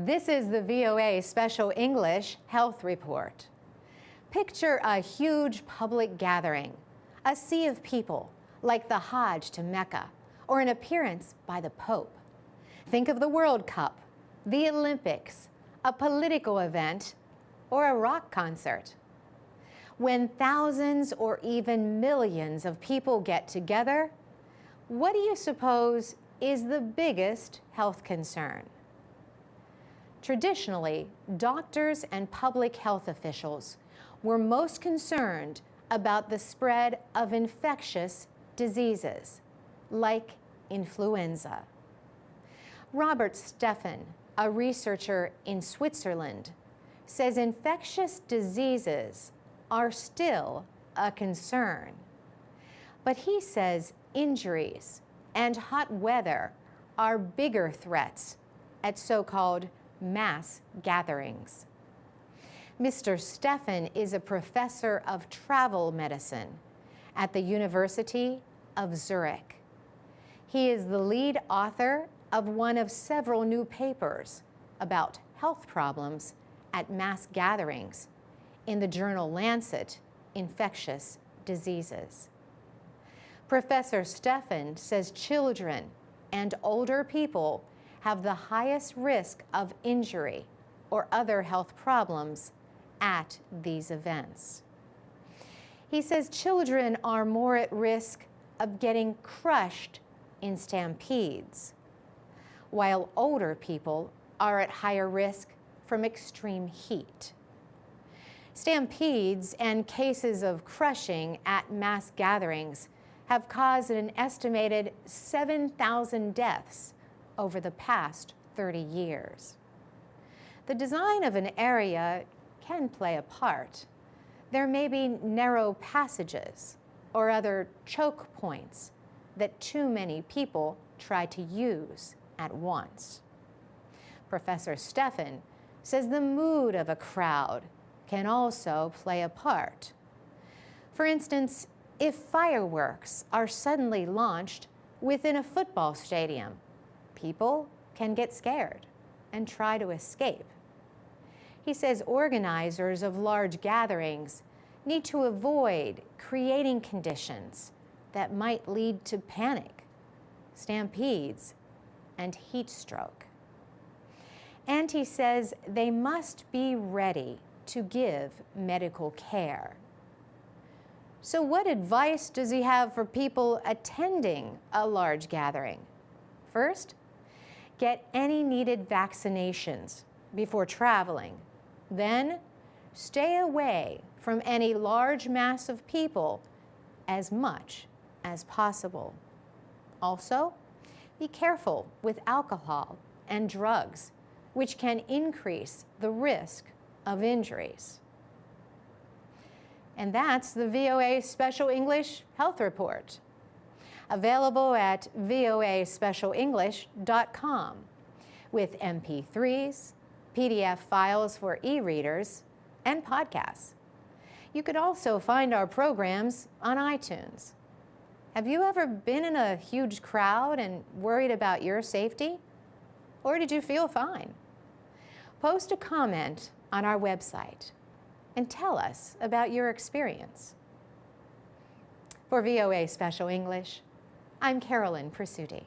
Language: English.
This is the VOA Special English Health Report. Picture a huge public gathering, a sea of people, like the Hajj to Mecca, or an appearance by the Pope. Think of the World Cup, the Olympics, a political event, or a rock concert. When thousands or even millions of people get together, what do you suppose is the biggest health concern? Traditionally, doctors and public health officials were most concerned about the spread of infectious diseases, like influenza. Robert Steffen, a researcher in Switzerland, says infectious diseases are still a concern. But he says injuries and hot weather are bigger threats at so-called mass gatherings. Mr. Steffen is a professor of travel medicine at the University of Zurich. He is the lead author of one of several new papers about health problems at mass gatherings in the journal Lancet Infectious Diseases. Professor Steffen says children and older people have the highest risk of injury or other health problems at these events. He says children are more at risk of getting crushed in stampedes, while older people are at higher risk from extreme heat. Stampedes and cases of crushing at mass gatherings have caused an estimated 7,000 deaths over the past 30 years. The design of an area can play a part. There may be narrow passages or other choke points that too many people try to use at once. Professor Steffen says the mood of a crowd can also play a part. For instance, if fireworks are suddenly launched within a football stadium, people can get scared and try to escape. He says organizers of large gatherings need to avoid creating conditions that might lead to panic, stampedes, and heat stroke. And he says they must be ready to give medical care. So what advice does he have for people attending a large gathering? First, get any needed vaccinations before traveling. Then, stay away from any large mass of people as much as possible. Also, be careful with alcohol and drugs, which can increase the risk of injuries. And that's the VOA Special English Health Report, available at voaspecialenglish.com with MP3s, PDF files for e-readers, and podcasts. You could also find our programs on iTunes. Have you ever been in a huge crowd and worried about your safety? Or did you feel fine? Post a comment on our website and tell us about your experience. For VOA Special English, I'm Carolyn Presutti.